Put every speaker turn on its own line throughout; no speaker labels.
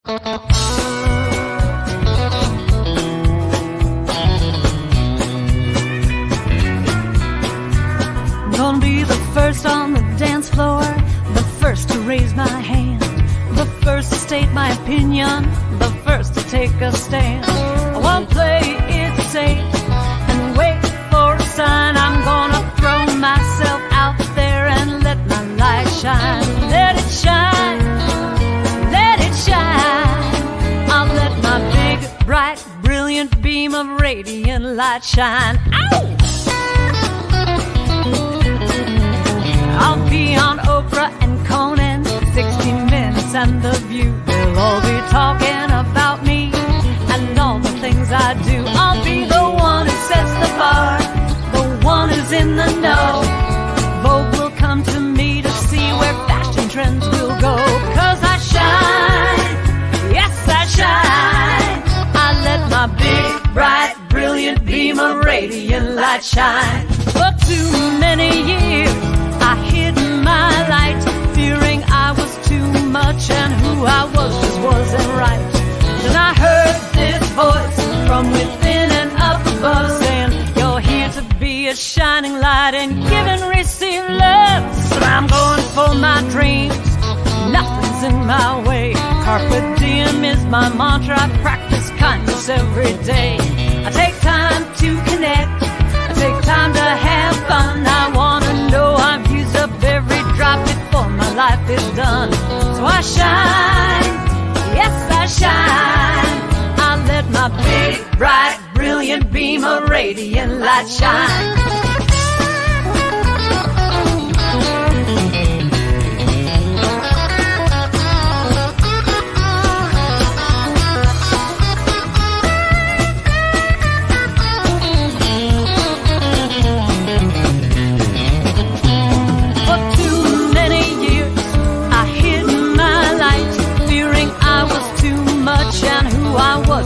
Gonna be the first on the dance floor, the first to raise my hand, the first to state my opinion, the first to take a stand. I won't play it safe and wait for a sign. I'm gonna throw myself out there and let my light shine. Let it shine, let it shine. I'll let my big, bright, brilliant beam of radiant light shine. Ow! I'll be on Oprah and Conan, 60 Minutes and The View. They'll all be talking about me and all the things I do. I'll be the one who sets the bar, the one who's in the know. Vogue will come to me to see where fashion trends will go. 'Cause I shine, yes I shine. I let my big, bright, brilliant beam of radiant light shine. For too many years I hid my light, fearing I was too much and who I was just wasn't right. Then I heard this voice from within and up above saying, you're here to be a shining light and give and receive love. So I'm going for my dreams, nothing's in my way. Carpe diem is my mantra, I practice kindness every day. I take time to connect, I take time to have fun. I wanna know I've used up every drop before my life is done. So I shine, yes I shine. I let my big, bright, brilliant beam of radiant light shine.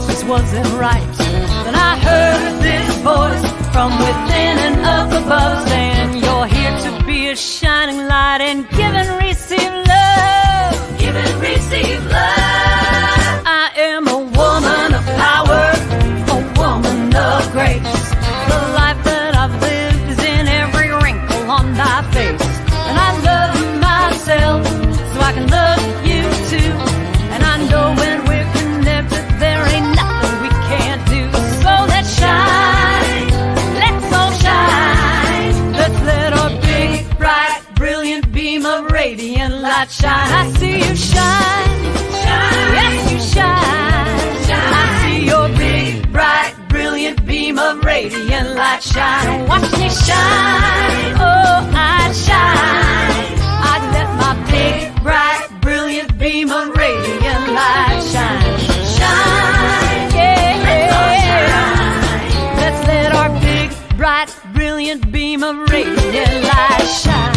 Just wasn't right. Then I heard this voice from within and up above saying, you're here to be a shining light and give and receive love. Give and receive love. I am a woman of power, a woman of grace. The life that I've lived is in every wrinkle on my face. And I love myself so I can love you too. And I know when we're connected there ain't nothing we can't do. So let's shine, let's all shine. Let's let our big, bright, brilliant beam of radiant light shine. I see you shine, shine, yes you shine, shine. I see your big, bright, brilliant beam of radiant light shine. Watch me shine, oh I shine. I let my big, bright, brilliant beam of radiant light shine. Shine, yeah, let's all shine. Let's let our big, bright, brilliant beam of radiant light shine.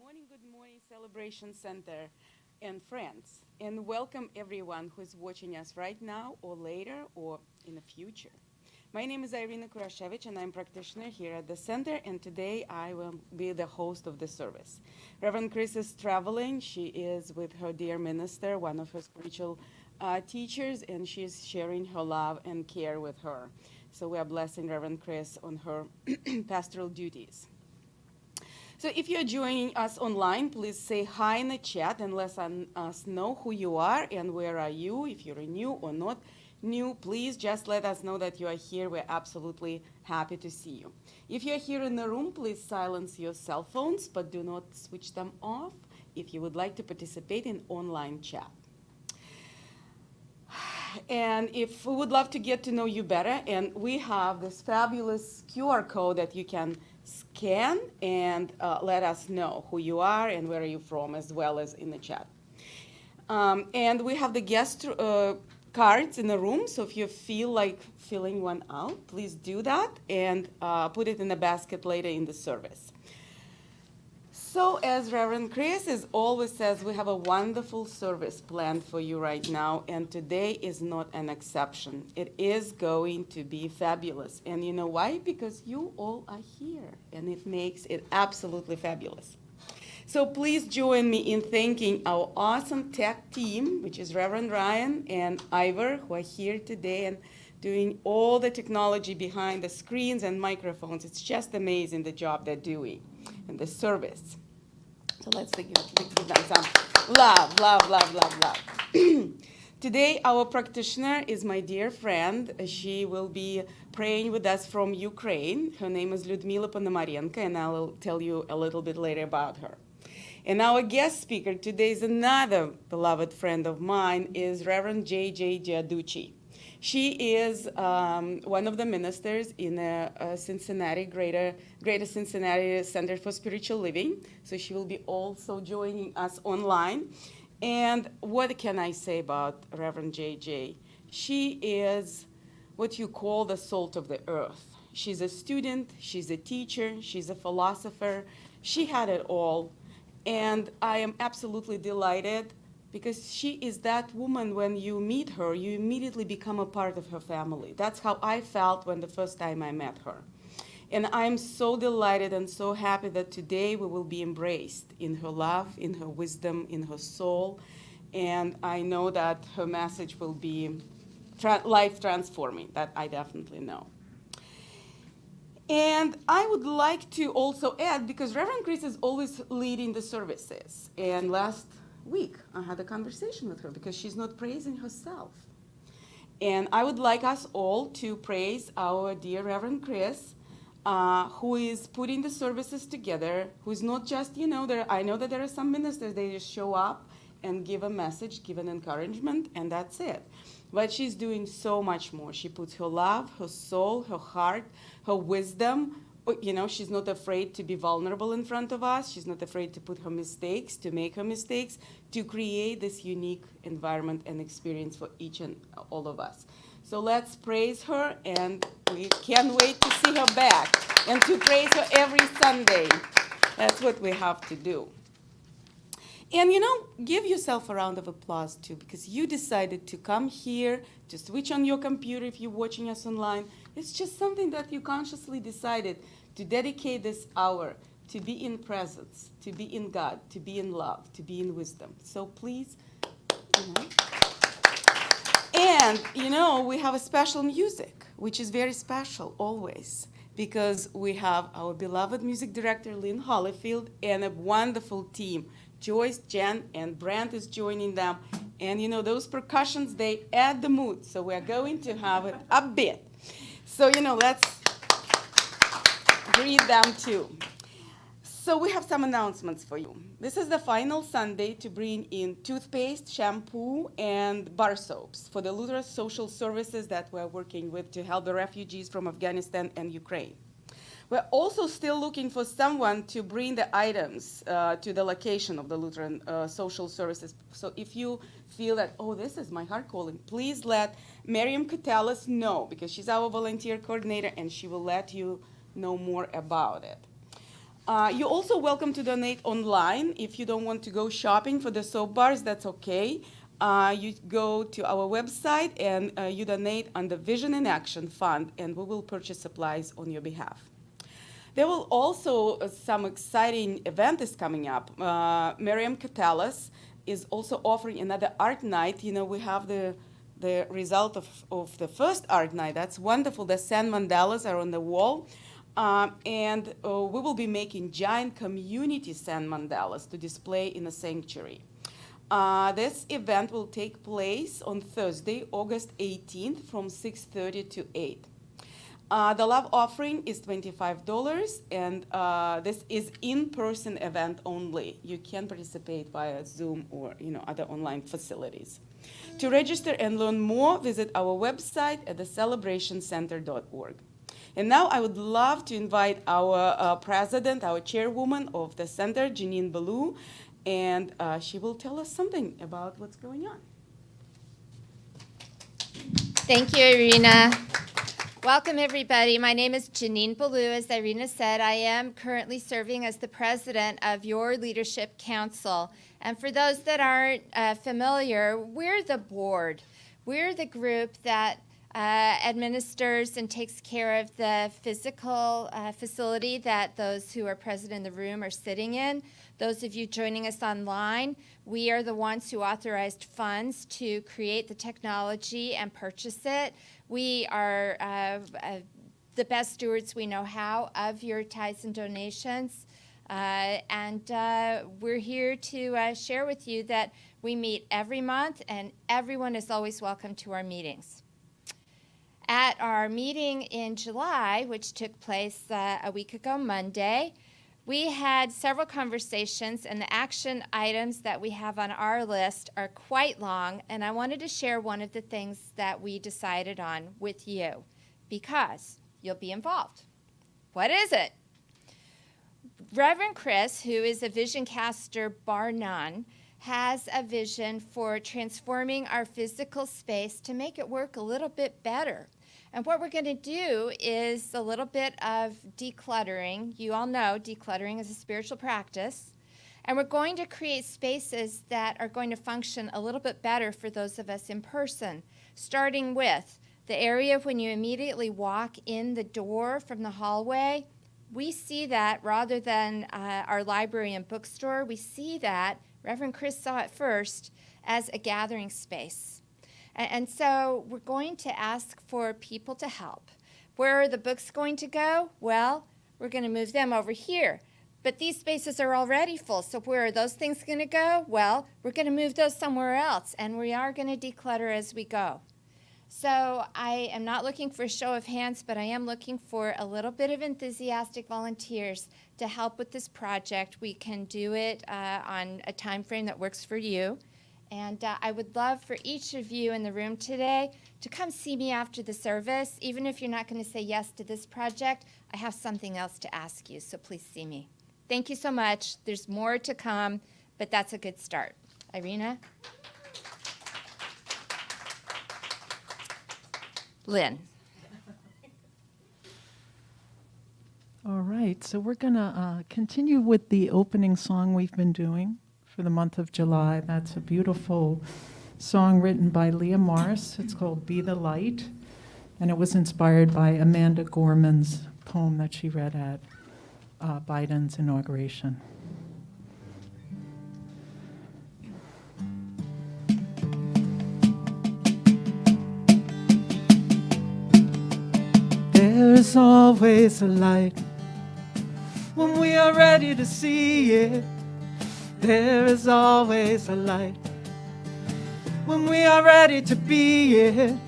Good morning, Celebration Center and friends, and welcome everyone who is watching us right now or later or in the future. My name is Irina Kurashevich, and I'm a practitioner here at the center, and today I will be the host of the service. Reverend Chris is traveling. She is with her dear minister, one of her spiritual teachers, and she's sharing her love and care with her. So we are blessing Reverend Chris on her pastoral duties. So if you're joining us online, please say hi in the chat and let us know who you are and where are you. If you're new or not new, please just let us know that you are here. We're absolutely happy to see you. If you're here in the room, please silence your cell phones, but do not switch them off if you would like to participate in online chat. And if we would love to get to know you better, and we have this fabulous QR code that you can scan and let us know who you are and where are you from, as well as in the chat. And we have the guest cards in the room, so if you feel like filling one out, please do that and put it in the basket later in the service. So as Reverend Chris always says, we have a wonderful service planned for you right now, and today is not an exception. It is going to be fabulous. And you know why? Because you all are here, and it makes it absolutely fabulous. So please join me in thanking our awesome tech team, which is Reverend Ryan and Ivor, who are here today and doing all the technology behind the screens and microphones. It's just amazing the job they're doing and the service. So let's give them some love, love, love, love, love. Today, our practitioner is my dear friend. She will be praying with us from Ukraine. Her name is Lyudmila Ponomarenko, and I will tell you a little bit later about her. And our guest speaker today is another beloved friend of mine, is Reverend J.J. Giaducci. She is one of the ministers in the Greater Cincinnati Center for Spiritual Living. So she will be also joining us online. And what can I say about Reverend J.J.? She is what you call the salt of the earth. She's a student, she's a teacher, she's a philosopher. She had it all. And I am absolutely delighted because she is that woman. When you meet her, you immediately become a part of her family. That's how I felt when the first time I met her. And I'm so delighted and so happy that today we will be embraced in her love, in her wisdom, in her soul. And I know that her message will be life transforming. That I definitely know. And I would like to also add, because Reverend Chris is always leading the services. And last week, I had a conversation with her because she's not praising herself. And I would like us all to praise our dear Reverend Chris, who is putting the services together, who is not just, I know that there are some ministers, they just show up and give a message, give an encouragement, and that's it. But she's doing so much more. She puts her love, her soul, her heart, her wisdom. She's not afraid to be vulnerable in front of us. She's not afraid to put her mistakes, to make her mistakes, to create this unique environment and experience for each and all of us. So let's praise her, and we can't wait to see her back and to praise her every Sunday. That's what we have to do. And give yourself a round of applause too, because you decided to come here, to switch on your computer if you're watching us online. It's just something that you consciously decided to dedicate this hour to be in presence, to be in God, to be in love, to be in wisdom. So please, And, we have a special music, which is very special always, because we have our beloved music director, Lynn Hollifield, and a wonderful team. Joyce, Jen, and Brent is joining them. And those percussions, they add the mood. So we're going to have it a bit. So, let's greet them too. So we have some announcements for you. This is the final Sunday to bring in toothpaste, shampoo, and bar soaps for the Lutheran social services that we're working with to help the refugees from Afghanistan and Ukraine. We're also still looking for someone to bring the items to the location of the Lutheran social services. So if you feel that, this is my heart calling, please let Miriam Katelis know, because she's our volunteer coordinator, and she will let you know more about it. You're also welcome to donate online. If you don't want to go shopping for the soap bars, that's okay. You go to our website and you donate on the Vision in Action Fund, and we will purchase supplies on your behalf. There will also some exciting event is coming up. Miriam Katalas is also offering another art night. You know, we have the result of the first art night. That's wonderful. The sand mandalas are on the wall. And we will be making giant community sand mandalas to display in a sanctuary. This event will take place on Thursday, August 18th from 6:30 to 8. The love offering is $25, and this is in-person event only. You can participate via Zoom or other online facilities. To register and learn more, visit our website at thecelebrationcenter.org. And now I would love to invite our president, our chairwoman of the center, Janine Ballou, and she will tell us something about what's going on.
Thank you, Irina. Welcome, everybody. My name is Janine Ballou. As Irina said, I am currently serving as the president of your Leadership Council. And for those that aren't familiar, we're the board. We're the group that administers and takes care of the physical facility that those who are present in the room are sitting in. Those of you joining us online, we are the ones who authorized funds to create the technology and purchase it. We are the best stewards we know how of your tithes and donations. And we're here to share with you that we meet every month, and everyone is always welcome to our meetings. At our meeting in July, which took place a week ago Monday, we had several conversations, and the action items that we have on our list are quite long, and I wanted to share one of the things that we decided on with you because you'll be involved. What is it? Reverend Chris, who is a vision caster bar none, has a vision for transforming our physical space to make it work a little bit better. And what we're going to do is a little bit of decluttering. You all know decluttering is a spiritual practice. And we're going to create spaces that are going to function a little bit better for those of us in person, starting with the area when you immediately walk in the door from the hallway. We see that rather than our library and bookstore, we see that, Reverend Chris saw it first, as a gathering space. And so we're going to ask for people to help. Where are the books going to go? Well, we're going to move them over here. But these spaces are already full, so where are those things going to go? Well, we're going to move those somewhere else, and we are going to declutter as we go. So I am not looking for a show of hands, but I am looking for a little bit of enthusiastic volunteers to help with this project. We can do it on a time frame that works for you. And I would love for each of you in the room today to come see me after the service. Even if you're not going to say yes to this project, I have something else to ask you, so please see me. Thank you so much. There's more to come, but that's a good start. Irina? Lynn.
All right, so we're going to continue with the opening song we've been doing for the month of July. That's a beautiful song written by Leah Morris. It's called Be the Light, and it was inspired by Amanda Gorman's poem that she read at Biden's inauguration. There is always a light when we are ready to see it. There is always a light when we are ready to be it. To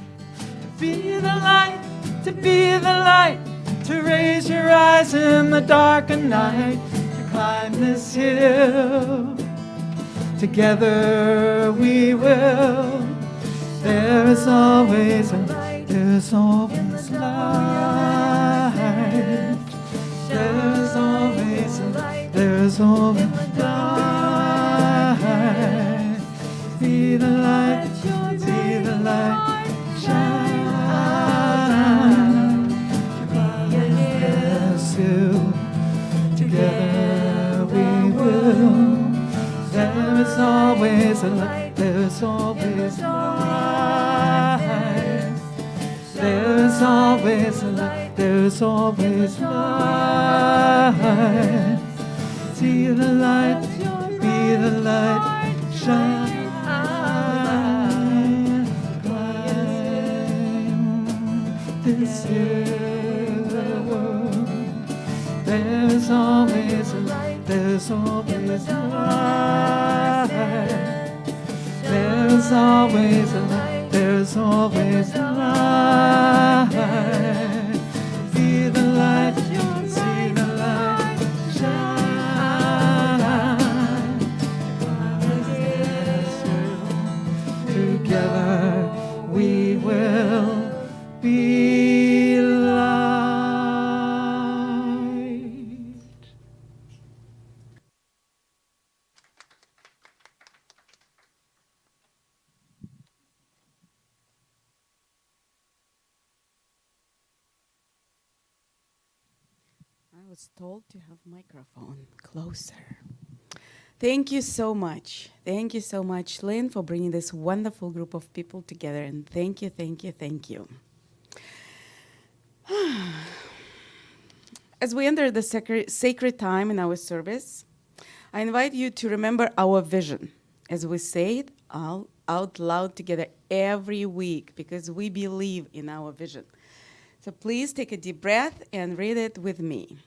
be the light, to be the light, to raise your eyes in the dark of night, to climb this hill. Together we will. There is always a light, there is always light. There is always a light, there is always light. Be the light, be the light, shine. Together always a light. There is always light. There is always a light. There is always light. See the light, be the light, shine. This is the world. There is always a light. There is always a light. There is always a light. There is always a light. Be the light, see the light shine. Together we will be light.
I was told to have microphone closer. Thank you so much. Thank you so much, Lynn, for bringing this wonderful group of people together. And thank you, thank you, thank you. As we enter the sacred time in our service, I invite you to remember our vision as we say it out loud together every week because we believe in our vision. So please take a deep breath and read it with me.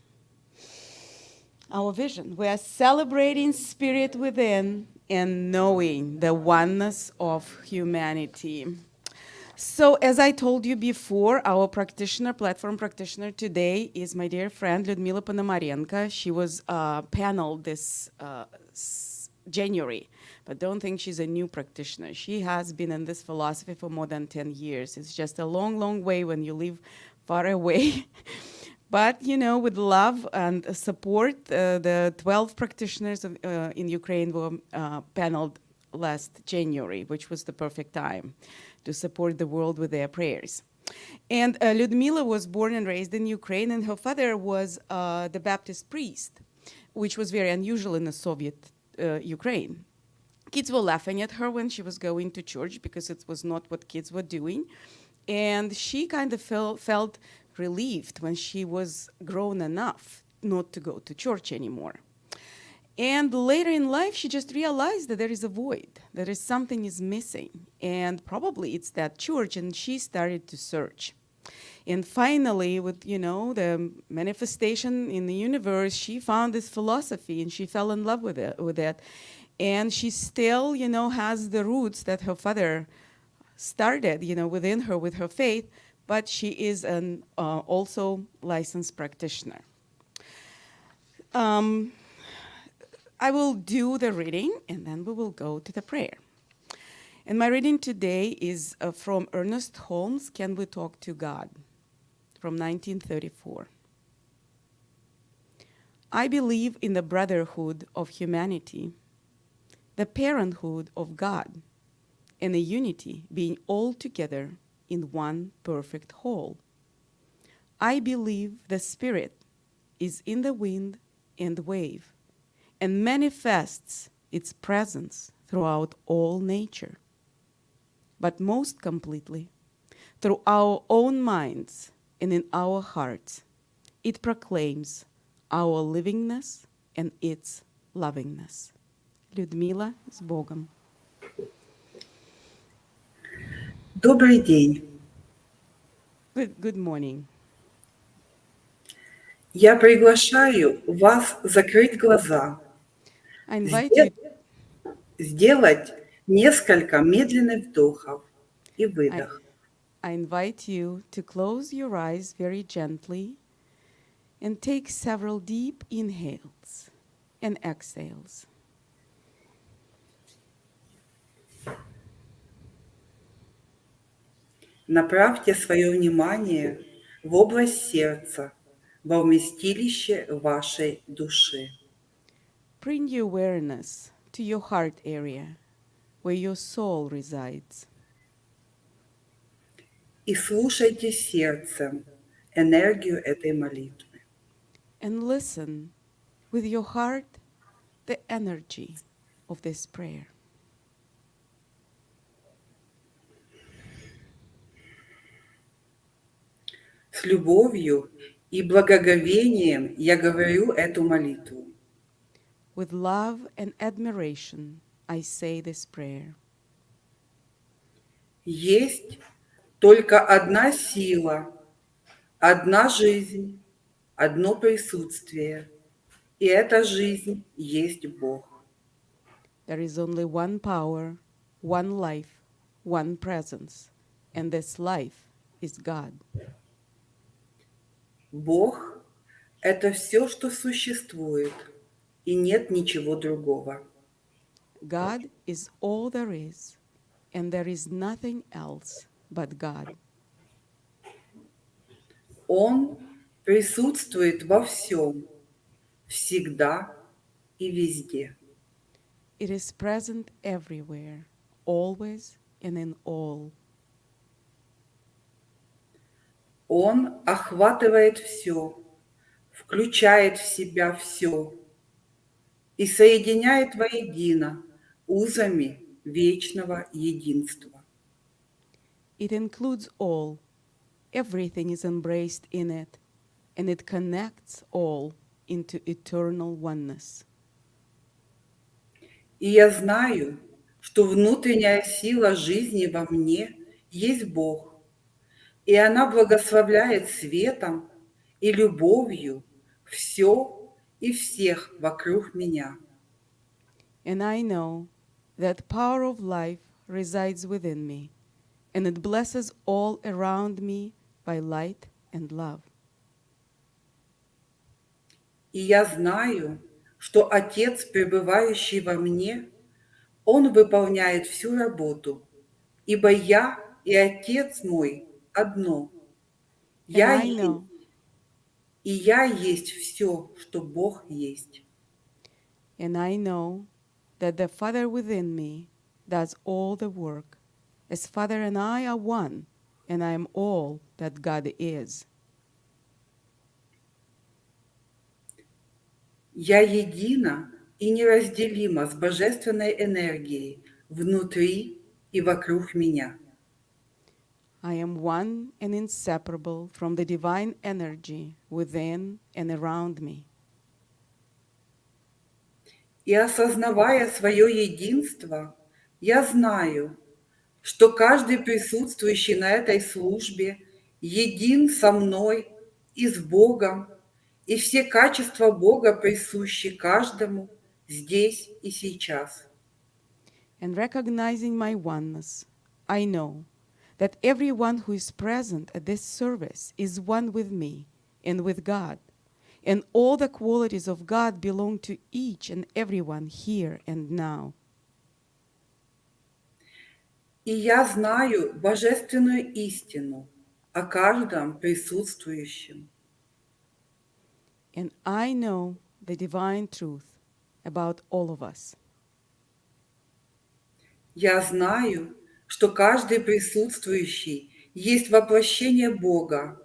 Our vision. We are celebrating spirit within and knowing the oneness of humanity. So as I told you before, our platform practitioner today is my dear friend Lyudmila Ponomarenko. She was paneled this January, but don't think she's a new practitioner. She has been in this philosophy for more than 10 years. It's just a long, long way when you live far away. But, you know, with love and support, the 12 practitioners in Ukraine were paneled last January, which was the perfect time to support the world with their prayers. And Lyudmila was born and raised in Ukraine, and her father was the Baptist priest, which was very unusual in the Soviet Ukraine. Kids were laughing at her when she was going to church because it was not what kids were doing. And she kind of felt relieved when she was grown enough not to go to church anymore. And later in life, she just realized that there is a void, that is something is missing. And probably it's that church, and she started to search. And finally, with, you know, the manifestation in the universe, she found this philosophy, and she fell in love with it. And she still, you know, has the roots that her father started, you know, within her with her faith, but she is an also licensed practitioner. I will do the reading, and then we will go to the prayer. And my reading today is from Ernest Holmes' Can We Talk to God? From 1934. I believe in the brotherhood of humanity, the parenthood of God, and the unity being all together in one perfect whole. I believe the Spirit is in the wind and wave and manifests its presence throughout all nature, but most completely through our own minds and in our hearts. It proclaims our livingness and its lovingness. Lyudmila, с Богом.
Добрый день.
Good morning.
Я приглашаю вас закрыть глаза,
I invite you,
сделать несколько медленных вдохов и выдохов.
I invite you to close your eyes very gently and take several deep inhales and exhales.
Направьте свое внимание в область сердца, во вместилище вашей души.
Bring your awareness to your heart area, where your soul resides.
И слушайте сердцем энергию этой молитвы.
And listen with your heart the energy of this prayer.
С любовью и благоговением я говорю эту молитву.
With love and admiration, I say this prayer.
Есть только одна сила, одна жизнь, одно присутствие, и эта жизнь есть Бог.
There is only one power, one life, one presence, and this life is God.
Бог – это все, что существует, и нет ничего другого.
God is all there is, and there is nothing else but God.
Он присутствует во всем, всегда и везде.
It is present everywhere, always and in all.
Он охватывает все, включает в себя все и соединяет воедино узами вечного единства.
It includes all. Everything is embraced in it, and it connects all into eternal oneness.
И я знаю, что внутренняя сила жизни во мне есть Бог, и она благословляет светом и любовью все и всех вокруг меня.
And I know that power of life resides within me, and it blesses all around me by light and love.
И я знаю, что Отец, пребывающий во мне, Он выполняет всю работу, ибо я и Отец мой одно. Я
I
есть,
know.
и я есть все, что Бог есть.
And I know that the Father within me does all the work, as Father and I are one, and I am all that God is.
Я едина и неразделима с божественной энергией внутри и вокруг меня.
I am one and inseparable from the divine energy within and around me.
И осознавая свое единство, я знаю, что каждый присутствующий на этой службе един со мной и с Богом, и все качества Бога присущи каждому здесь и сейчас.
And recognizing my oneness, I know that everyone who is present at this service is one with me and with God, and all the qualities of God belong to each and everyone here and now.
И я знаю божественную истину о каждом присутствующем.
And I know the divine truth about all of us.
Я знаю, что каждый присутствующий есть воплощение Бога.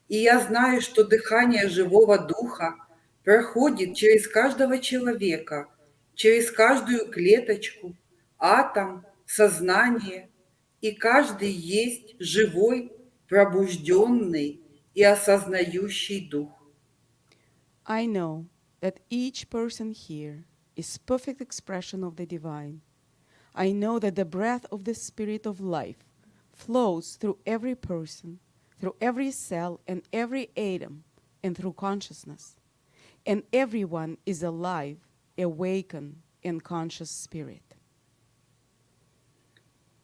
И я знаю, что дыхание живого духа проходит через каждого человека, через каждую клеточку, атом, сознание, и каждый есть живой, пробужденный и осознающий дух.
I know that each person here is perfect expression of the divine. I know that the breath of the spirit of life flows through every person, through every cell and every atom, and through consciousness. And everyone is alive, awakened, and conscious spirit.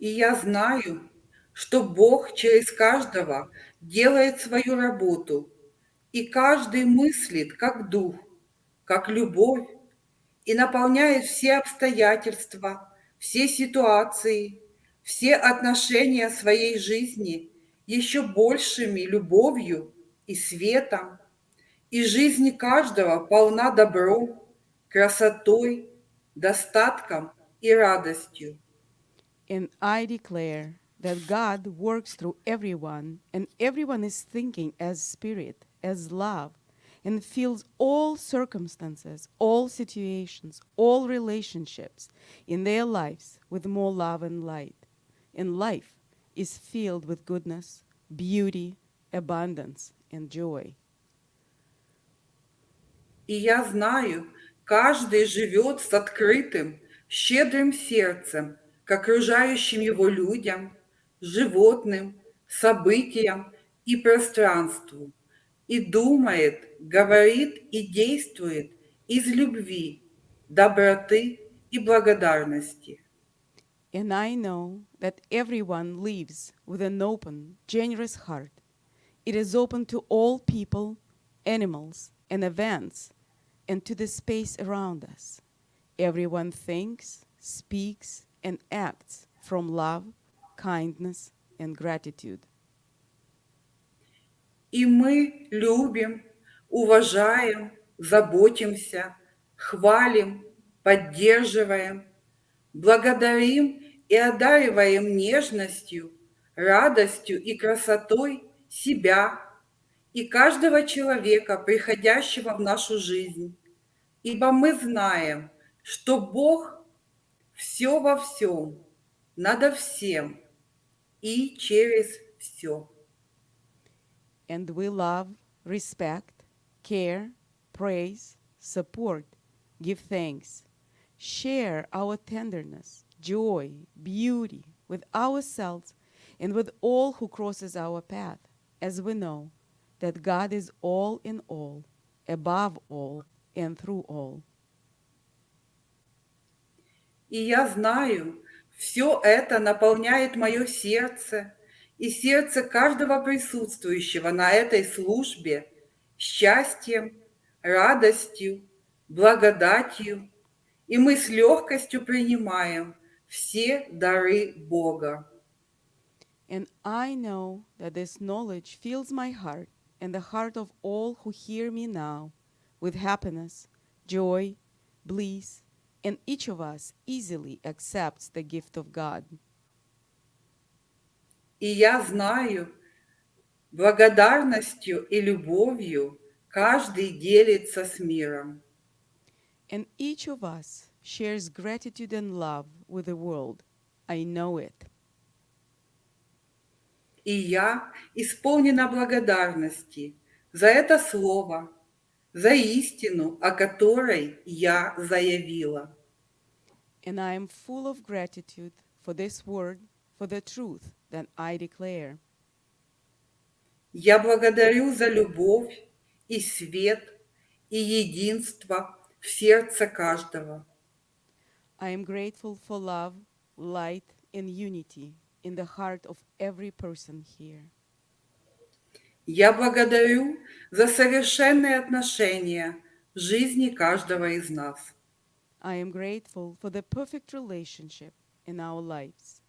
И я знаю, что Бог через каждого делает свою работу, и каждый мыслит как дух, как любовь, и наполняет все обстоятельства, все ситуации, все отношения своей жизни еще большими любовью и светом, и жизнь каждого полна добром, красотой, достатком и радостью.
And I declare that God works through everyone, and everyone is thinking as spirit, as love, and feels all circumstances, all situations, all relationships in their lives with more love and light. And life is filled with goodness, beauty, abundance, and joy.
И я знаю, каждый живет с открытым, щедрым сердцем к окружающим его людям, животным, событиям и пространству, и думает, говорит и действует из любви, доброты и благодарности.
And I know that everyone lives with an open, generous heart. It is open to all people, animals, and events, and to the space around us. Everyone thinks, speaks, and acts from love, kindness, and gratitude.
И мы любим, уважаем, заботимся, хвалим, поддерживаем, благодарим и одариваем нежностью, радостью и красотой себя и каждого человека, приходящего в нашу жизнь. Ибо мы знаем, что Бог все во всем, надо всем и через все.
And we love, respect, care, praise, support, give thanks, share our tenderness, joy, beauty with ourselves and with all who crosses our path, as we know that God is all in all, above all, and through all.
И я знаю, все это наполняет мое сердце и сердце каждого присутствующего на этой службе счастьем, радостью, благодатью, и мы с легкостью принимаем все дары Бога.
And I know that this knowledge fills my heart and the heart of all who hear me now with happiness, joy, bliss, and each of us easily accepts the gift of God.
И я знаю, благодарностью и любовью каждый делится с миром.
And each of us shares gratitude and love with the world. I know it.
И я исполнена благодарности за это слово, за истину, о которой я заявила.
And I am full of gratitude for this word, for the truth that I declare.
Я благодарю за любовь и свет и единство в сердце каждого.
I am grateful for love, light, and unity in the heart of every person here.
Я благодарю за совершенные отношения в жизни каждого из нас.
I am grateful for the perfect relationship in our lives.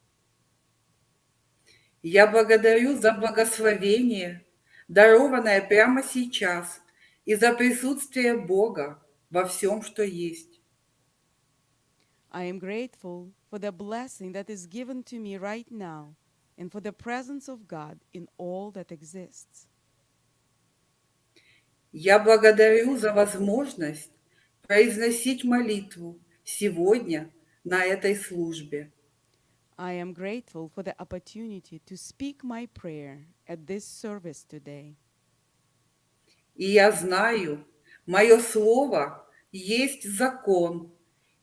Я благодарю за благословение, дарованное прямо сейчас, и за присутствие Бога во всем, что есть.
I am grateful for the blessing that is given to me right now and for the presence of God in all that exists.
Я благодарю за возможность произносить молитву сегодня на этой службе.
I am grateful for the opportunity to speak my prayer at this service today.
И я знаю, мое слово есть закон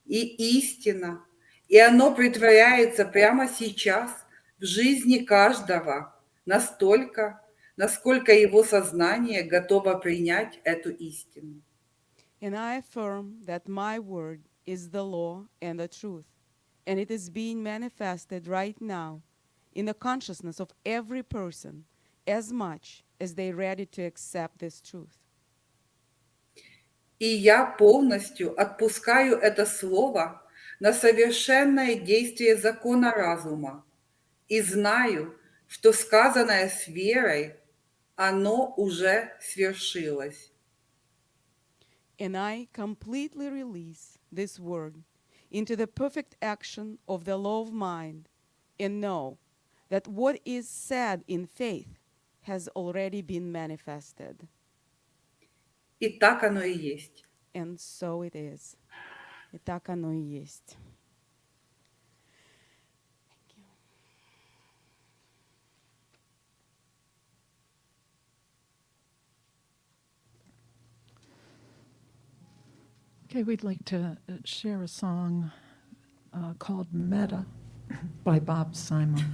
и истина, и оно притворяется прямо сейчас в жизни каждого настолько, насколько его сознание готово принять эту истину.
And I affirm that my word is the law and the truth, and it is being manifested right now in the consciousness of every person as much as they're ready to accept this truth.
И я полностью отпускаю это слово на совершенное действие закона разума и знаю, что сказанное с верой, оно уже свершилось.
And I completely release this word into the perfect action of the law of mind and know that what is said in faith has already been manifested.
И так оно и есть.
And so it is. И так оно и есть. Thank you.
Okay, we'd like to share a song called Meta by Bob Simon.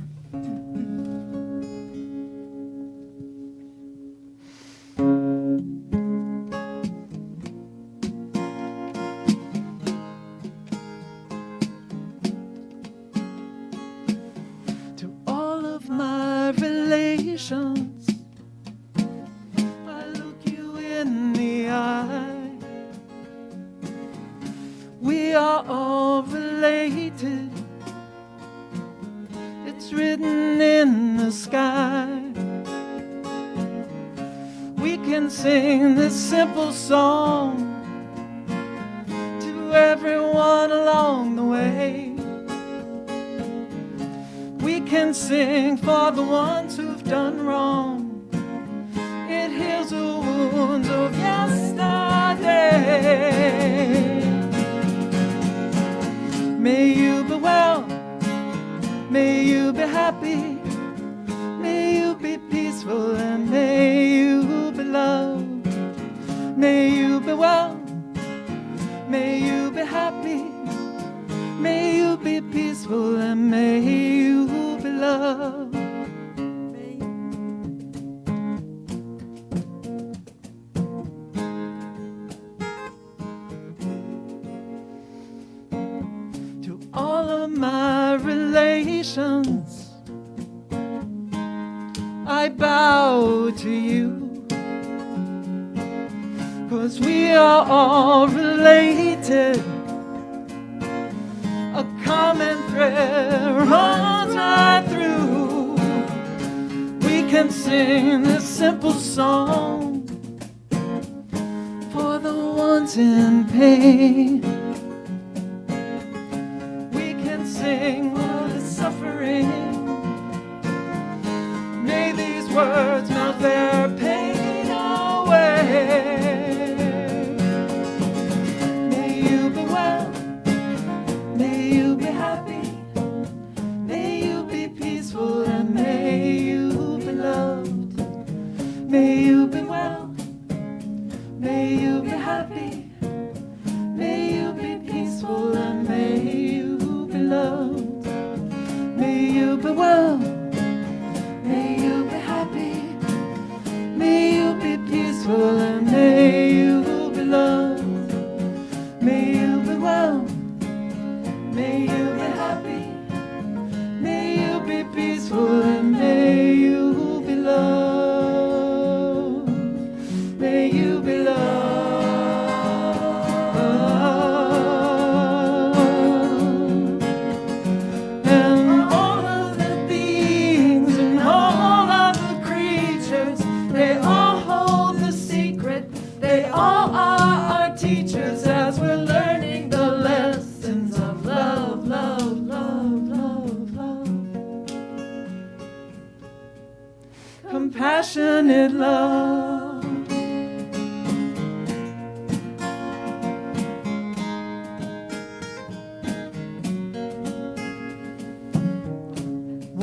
To all of my relations, I look you in the eye. We are all related. It's written in the sky. We can sing this simple song to everyone along the way. We can sing for the ones who've done wrong. It heals the wounds of yesterday. May you be well, may you be happy, may you be peaceful, and may you be loved. May you be well, may you be happy, may you be peaceful, and may you be loved. To all of my relations, I bow to you. 'Cause we are all related. A common thread runs right through. We can sing this simple song for the ones in pain. We can sing for the suffering. May these words melt their pain away. May you be well, may you be happy, may you be peaceful, and may you be loved. May you be well, may you be happy, may you be peaceful, and may you be loved. May you be well, may you be happy, may you be peaceful, and may you be loved. May you be well, may you be happy, may you be peaceful, and may you be loved. May you be loved. And all of the beings and all of the creatures, they all hold the secret. They all are our teachers as we're learning the lessons of love, love, love, love, love. Compassionate love.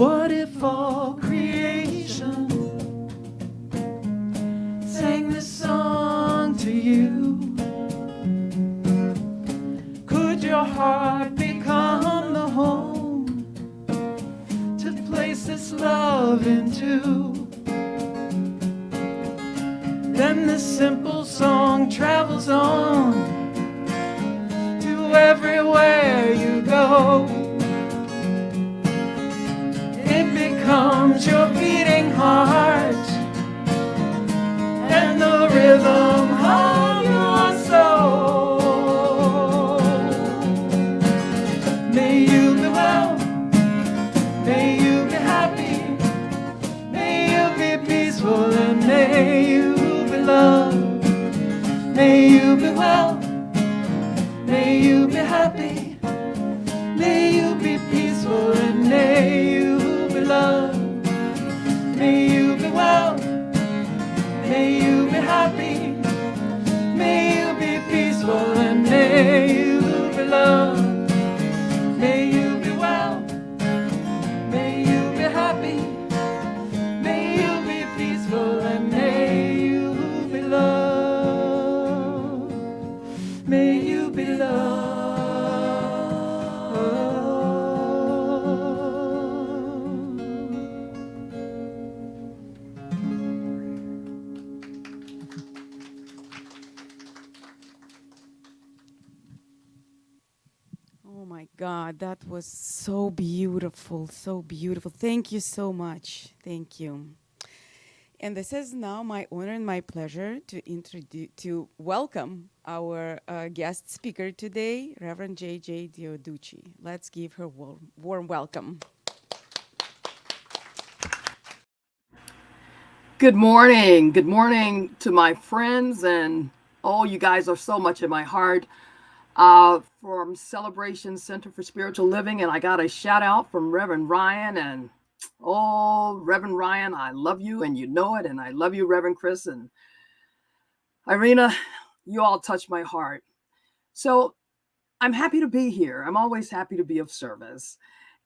What if all creation sang this song to you? Could your heart become the home to place this love into? Then this simple song travels on to everywhere you go. It becomes your beating heart and the rhythm of your soul. May you be well, may you be happy, may you be peaceful, and may you be loved. May you be well, may you be happy, may you be peaceful, and may you be loved. May you be well, may you be happy, may you be peaceful, and may you be loved. May you be well, may you be happy, may you be peaceful, and may you be loved. May you
God, that was so beautiful, so beautiful. Thank you so much. Thank you. And this is now my honor and my pleasure to welcome our guest speaker today, Reverend J.J. Dioducci. Let's give her warm welcome.
Good morning. Good morning to my friends, and you guys are so much in my heart. From Celebration Center for Spiritual Living, and I got a shout out from Reverend Ryan, and Reverend Ryan, I love you, and you know it, and I love you, Reverend Chris and Irina. You all touch my heart. So I'm happy to be here. I'm always happy to be of service.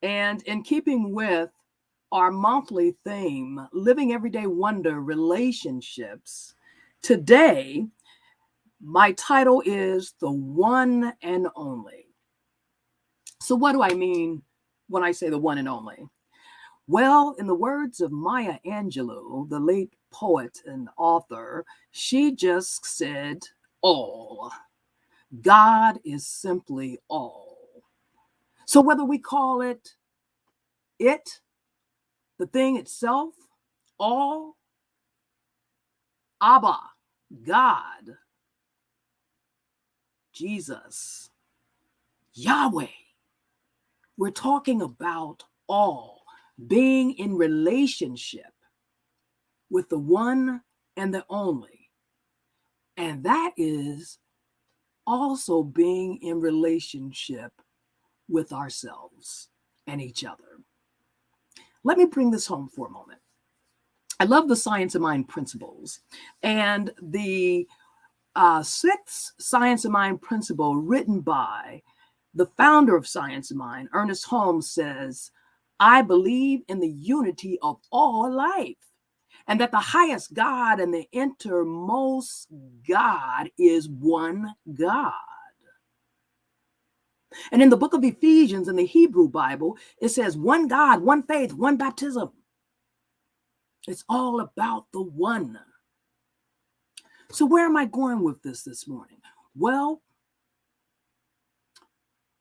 And in keeping with our monthly theme, Living Everyday Wonder Relationships, today, my title is The One and Only. So what do I mean when I say the one and only? Well, in the words of Maya Angelou, the late poet and author, she just said, all. God is simply all. So whether we call it, the thing itself, all, Abba, God, Jesus, Yahweh, we're talking about all, being in relationship with the one and the only. And that is also being in relationship with ourselves and each other. Let me bring this home for a moment. I love the Science of Mind principles, and the sixth Science of Mind principle, written by the founder of Science of Mind, Ernest Holmes, says, I believe in the unity of all life, and that the highest God and the innermost God is one God. And in the book of Ephesians, in the Hebrew Bible, it says one God, one faith, one baptism. It's all about the one. So where am I going with this morning? Well,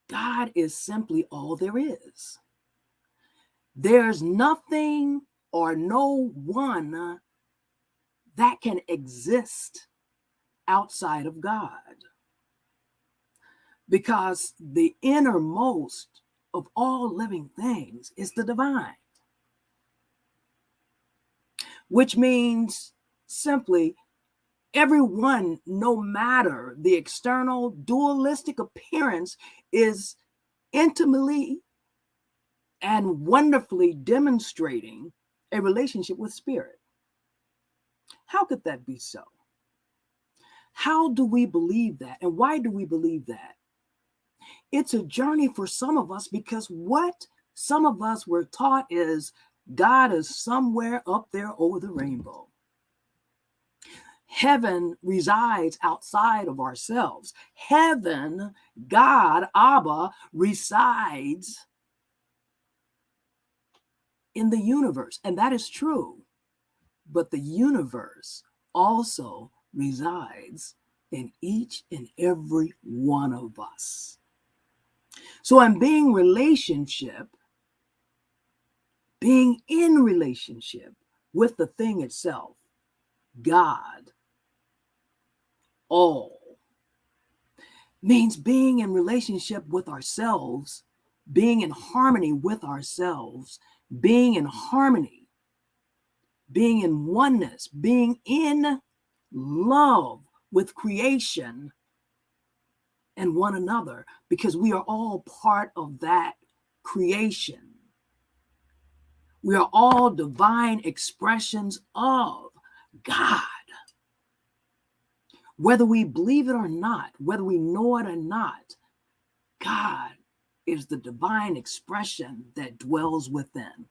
God is simply all there is. There's nothing or no one that can exist outside of God, because the innermost of all living things is the divine, which means simply everyone, no matter the external dualistic appearance, is intimately and wonderfully demonstrating a relationship with spirit. How could that be so? How do we believe that? And why do we believe that? It's a journey for some of us, because what some of us were taught is God is somewhere up there over the rainbow. Heaven resides outside of ourselves. Heaven, God, Abba, resides in the universe. And that is true. But the universe also resides in each and every one of us. So I'm being in relationship with the thing itself, God, all, means being in relationship with ourselves, being in harmony with ourselves, being in harmony, being in oneness, being in love with creation and one another, because we are all part of that creation. We are all divine expressions of God. Whether we believe it or not, whether we know it or not, God is the divine expression that dwells within.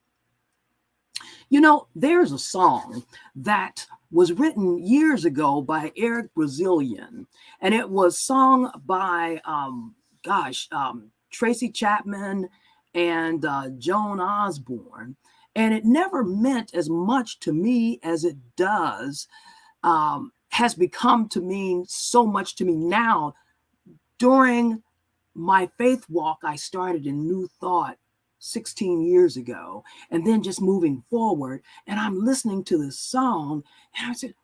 You know, there's a song that was written years ago by Eric Brazilian, and it was sung by, Tracy Chapman and Joan Osborne, and it never meant as much to me as it does, has become to mean so much to me now during my faith walk I started in New Thought 16 years ago, and then just moving forward, and I'm listening to this song, and I said,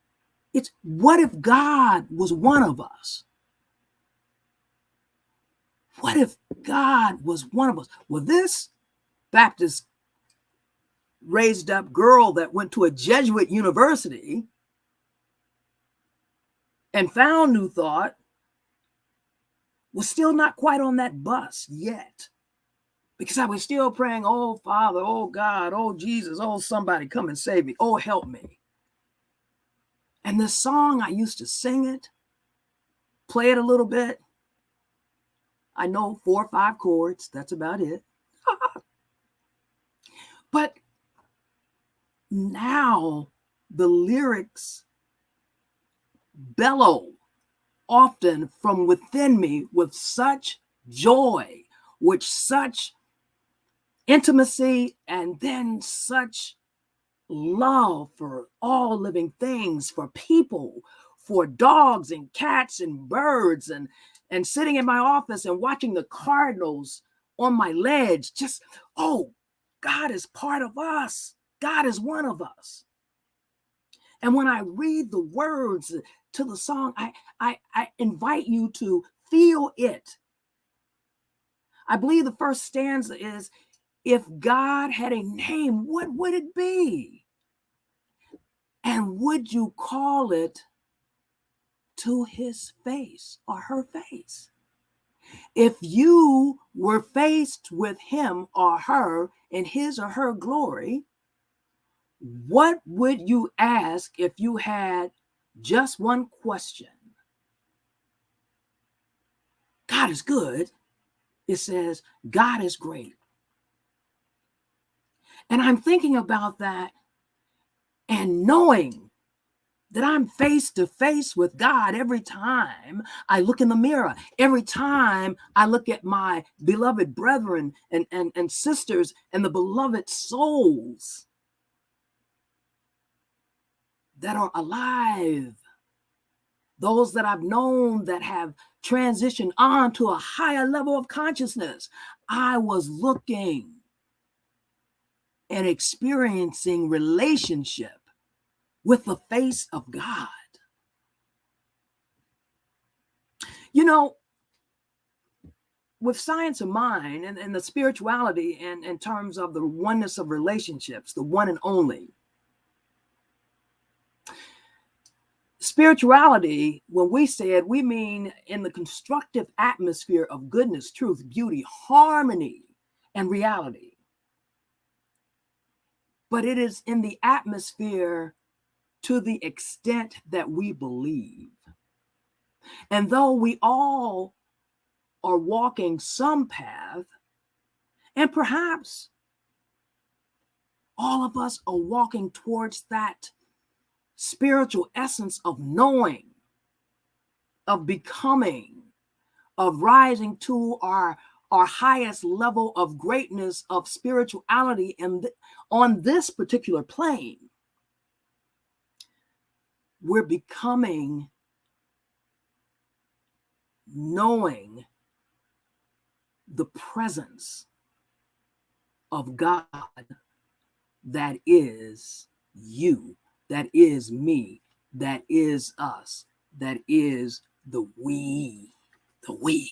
it's what if God was one of us? What if God was one of us? Well, this Baptist raised up girl that went to a Jesuit university and found New Thought was still not quite on that bus yet, because I was still praying, oh, Father, oh, God, oh, Jesus, oh, somebody come and save me. Oh, help me. And this song, I used to sing it, play it a little bit. I know 4 or 5 chords. That's about it. But now the lyrics bellow often from within me with such joy, with such intimacy, and then such love for all living things, for people, for dogs and cats and birds, and sitting in my office and watching the cardinals on my ledge. Just, oh, God is part of us. God is one of us. And when I read the words to the song, I invite you to feel it. I believe the first stanza is, if God had a name, what would it be? And would you call it to his face or her face? If you were faced with him or her in his or her glory, what would you ask if you had just one question? God is good. It says, God is great. And I'm thinking about that and knowing that I'm face to face with God every time I look in the mirror, every time I look at my beloved brethren and sisters and the beloved souls that are alive, those that I've known that have transitioned on to a higher level of consciousness. I was looking and experiencing relationship with the face of God. You know, with science of mind and the spirituality and in terms of the oneness of relationships, the one and only, spirituality, when we say it, we mean in the constructive atmosphere of goodness, truth, beauty, harmony, and reality. But it is in the atmosphere to the extent that we believe. And though we all are walking some path, and perhaps all of us are walking towards that spiritual essence of knowing, of becoming, of rising to our highest level of greatness of spirituality on this particular plane, we're becoming knowing the presence of God that is you, that is me, that is us, that is the we, the we.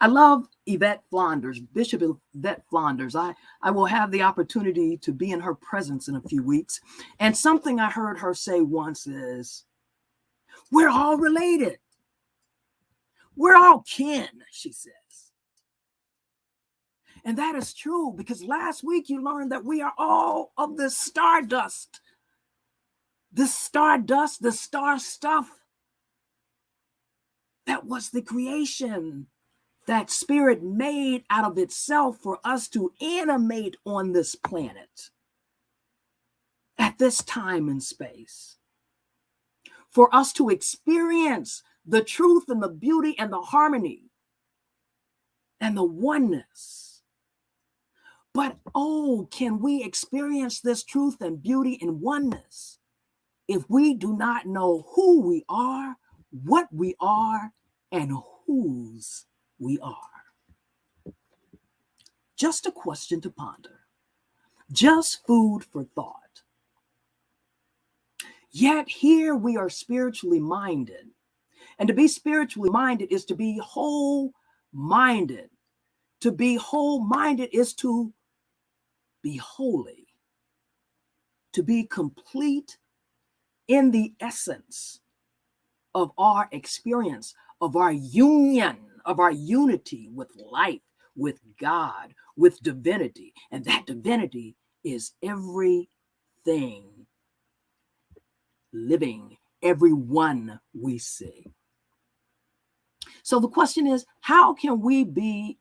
I love Yvette Flanders, Bishop Yvette Flanders. I will have the opportunity to be in her presence in a few weeks. And something I heard her say once is, we're all related. We're all kin, she says. And that is true, because last week you learned that we are all of this stardust, the star stuff that was the creation that Spirit made out of itself for us to animate on this planet at this time and space, for us to experience the truth and the beauty and the harmony and the oneness. But oh, can we experience this truth and beauty and oneness if we do not know who we are, what we are and whose we are. Just a question to ponder, just food for thought. Yet here we are spiritually minded. And to be spiritually minded is to be whole-minded. To be whole-minded is to be holy, to be complete in the essence of our experience, of our union, of our unity with life, with God, with divinity. And that divinity is everything living, everyone we see. So the question is, how can we be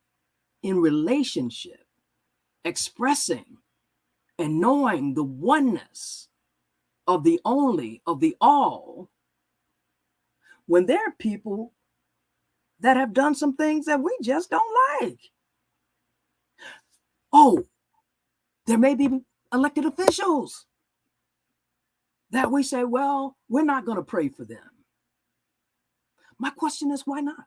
in relationship, expressing and knowing the oneness of the only, of the all, when there are people that have done some things that we just don't like? Oh, there may be elected officials that we say, well, we're not going to pray for them. My question is, why not?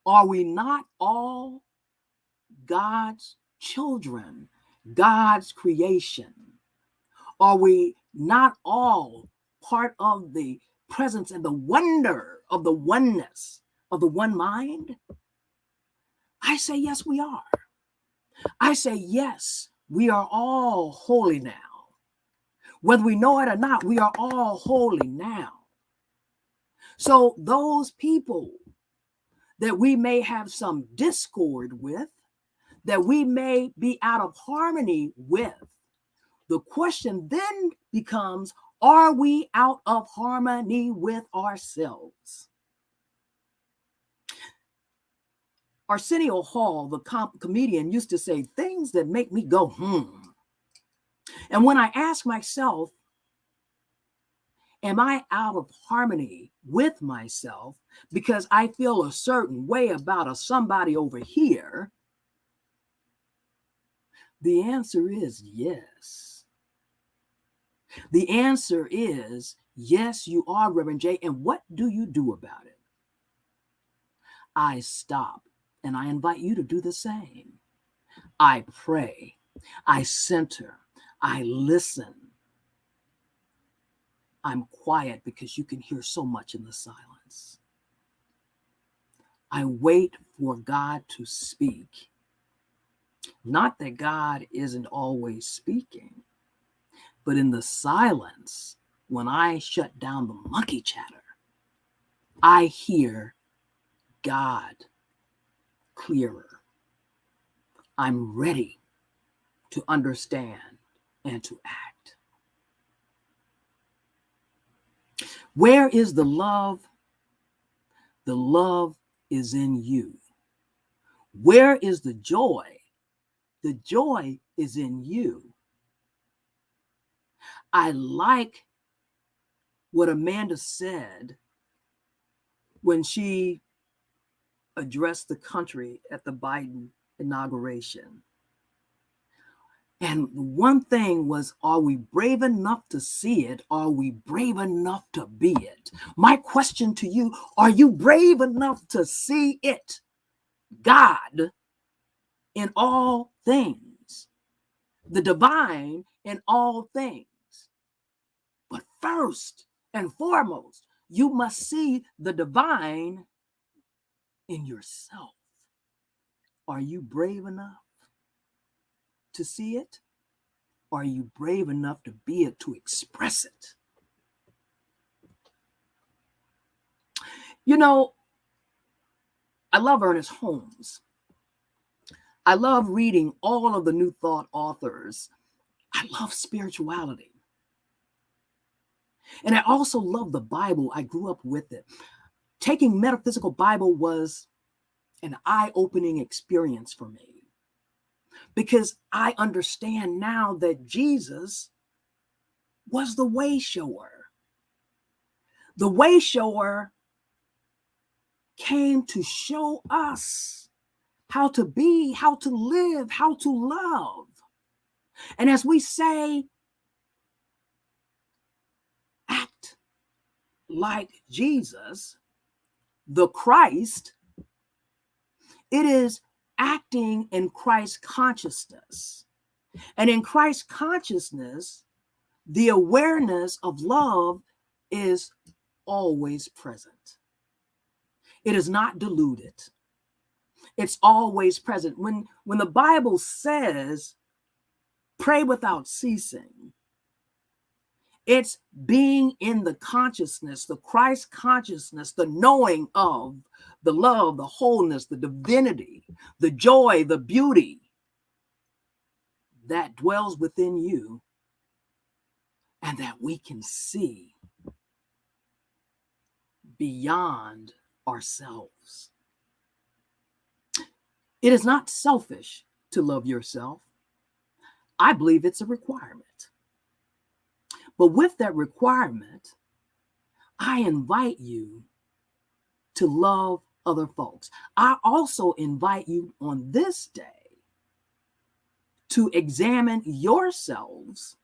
Are we not all God's children, God's creation? Are we not all part of the presence and the wonder of the oneness of the one mind? I say, yes, we are. I say, yes, we are all holy now. Whether we know it or not, we are all holy now. So those people that we may have some discord with, that we may be out of harmony with, the question then becomes, are we out of harmony with ourselves? Arsenio Hall, the comedian, used to say things that make me go, And when I ask myself, am I out of harmony with myself because I feel a certain way about somebody over here? The answer is yes. The answer is yes, you are, Reverend J. And what do you do about it? I stop, and I invite you to do the same. I pray, I center, I listen. I'm quiet because you can hear so much in the silence. I wait for God to speak. Not that God isn't always speaking, but in the silence, when I shut down the monkey chatter, I hear God clearer. I'm ready to understand and to act. Where is the love? The love is in you. Where is the joy? The joy is in you. I like what Amanda said when she addressed the country at the Biden inauguration. And one thing was, are we brave enough to see it? Are we brave enough to be it? My question to you, are you brave enough to see it? God in all things, the divine in all things. But first and foremost, you must see the divine in yourself. Are you brave enough to see it? Are you brave enough to be it, to express it? You know, I love Ernest Holmes. I love reading all of the New Thought authors. I love spirituality. And I also love the Bible. I grew up with it. Taking metaphysical Bible was an eye-opening experience for me, because I understand now that Jesus was the way shower. The way shower came to show us how to be, how to live, how to love. And as we say, act like Jesus, the Christ, it is acting in Christ consciousness. And in Christ consciousness, the awareness of love is always present. It is not diluted. It's always present. When the Bible says, pray without ceasing, it's being in the consciousness, the Christ consciousness, the knowing of the love, the wholeness, the divinity, the joy, the beauty that dwells within you and that we can see beyond ourselves. It is not selfish to love yourself. I believe it's a requirement. But with that requirement, I invite you to love other folks. I also invite you on this day to examine yourselves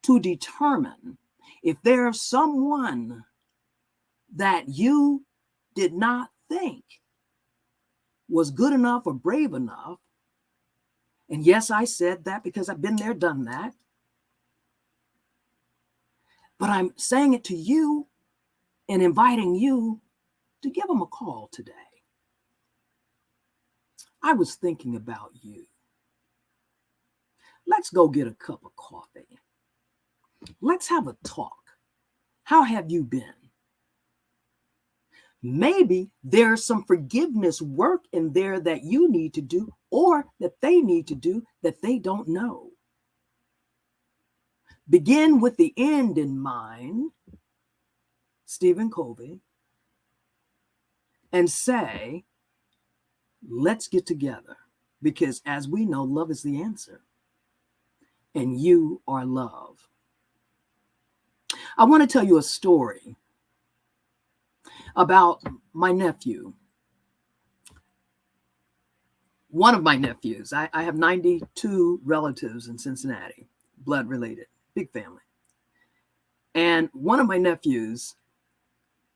to determine if there's someone that you did not think was good enough or brave enough. And yes, I said that because I've been there, done that. But I'm saying it to you and inviting you to give them a call today. I was thinking about you. Let's go get a cup of coffee. Let's have a talk. How have you been? Maybe there's some forgiveness work in there that you need to do or that they need to do that they don't know. Begin with the end in mind, Stephen Covey, and say, let's get together, because as we know, love is the answer, and you are love. I want to tell you a story about my nephew. One of my nephews. I have 92 relatives in Cincinnati, blood related. Big family. And one of my nephews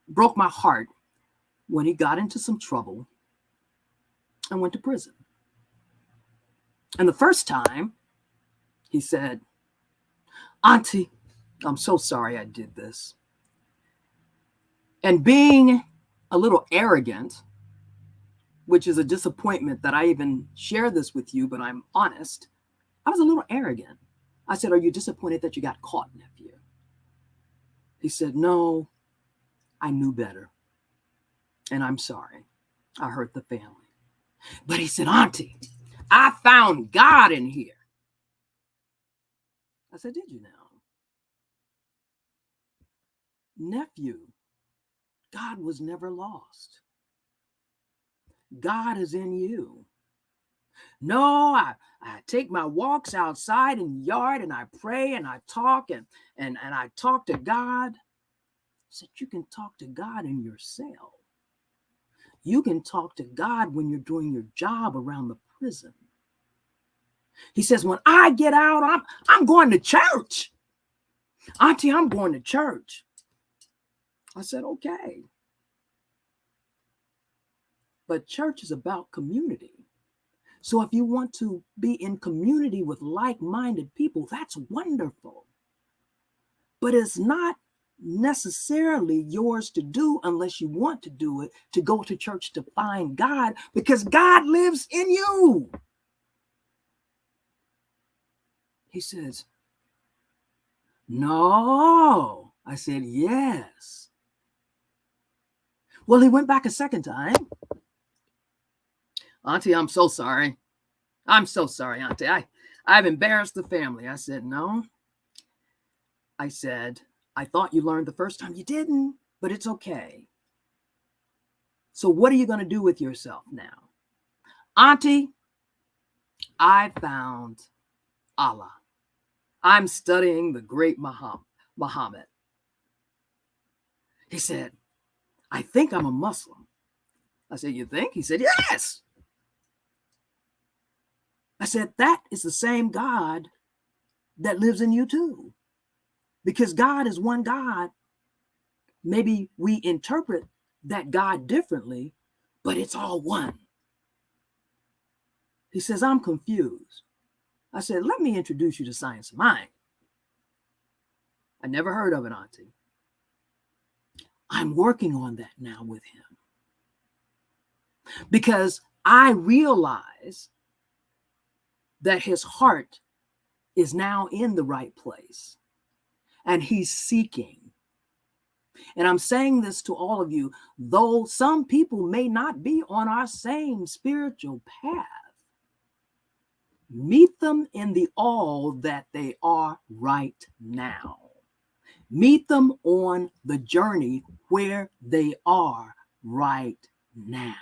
broke my heart when he got into some trouble and went to prison. And the first time he said, Auntie, I'm so sorry I did this. And being a little arrogant, which is a disappointment that I even share this with you, but I'm honest, I was a little arrogant. I said, are you disappointed that you got caught, nephew? He said, no, I knew better. And I'm sorry. I hurt the family. But he said, Auntie, I found God in here. I said, did you now? Nephew, God was never lost. God is in you. No, I take my walks outside in the yard and I pray and I talk and I talk to God. I said, you can talk to God in your cell. You can talk to God when you're doing your job around the prison. He says, when I get out, I'm going to church. Auntie, I'm going to church. I said, okay. But church is about community. So if you want to be in community with like-minded people, that's wonderful. But it's not necessarily yours to do unless you want to do it, to go to church to find God, because God lives in you. He says, no. I said, yes. Well, he went back a second time. Auntie, I'm so sorry. I'm so sorry, Auntie. I've embarrassed the family. I said, no. I said, I thought you learned the first time. You didn't, but it's okay. So what are you going to do with yourself now? Auntie, I found Allah. I'm studying the great Muhammad. He said, I think I'm a Muslim. I said, you think? He said, yes. I said, that is the same God that lives in you too. Because God is one God maybe we interpret that God differently, but it's all one. He says, I'm confused. I said, let me introduce you to Science of Mind. I never heard of it, Auntie. I'm working on that now with him because I realize that his heart is now in the right place and he's seeking. And I'm saying this to all of you, though some people may not be on our same spiritual path, meet them in the all that they are right now. Meet them on the journey where they are right now.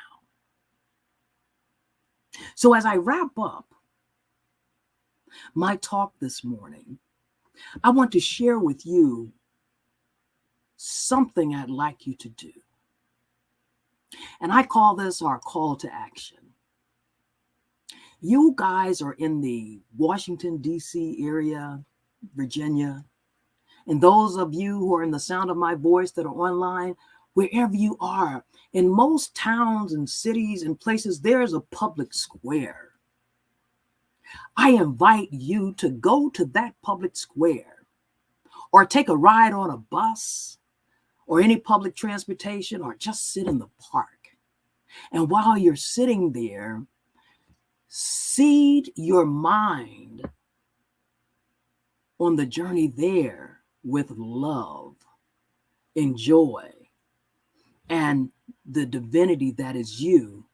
So as I wrap up my talk this morning, I want to share with you something I'd like you to do. And I call this our call to action. You guys are in the Washington, D.C. area, Virginia, and those of you who are in the sound of my voice that are online, wherever you are, in most towns and cities and places, there's a public square. I invite you to go to that public square or take a ride on a bus or any public transportation or just sit in the park. And while you're sitting there, seed your mind on the journey there with love, and joy, and the divinity that is you,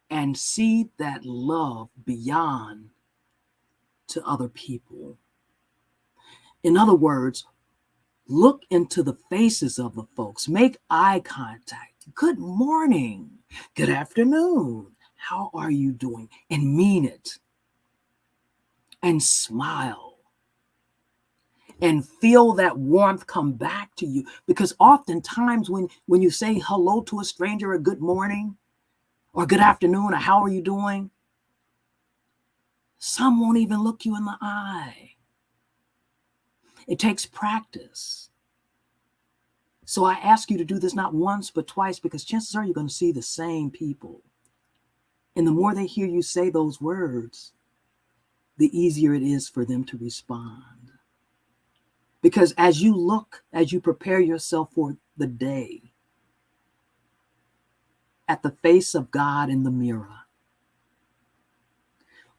and seed that love beyond to other people. In other words, look into the faces of the folks, make eye contact. Good morning, good afternoon, how are you doing? And mean it, and smile. And feel that warmth come back to you. Because oftentimes when you say hello to a stranger, or good morning, or good afternoon, or how are you doing, some won't even look you in the eye. It takes practice. So I ask you to do this not once, but twice, because chances are you're going to see the same people. And the more they hear you say those words, the easier it is for them to respond. Because as you prepare yourself for the day, at the face of God in the mirror,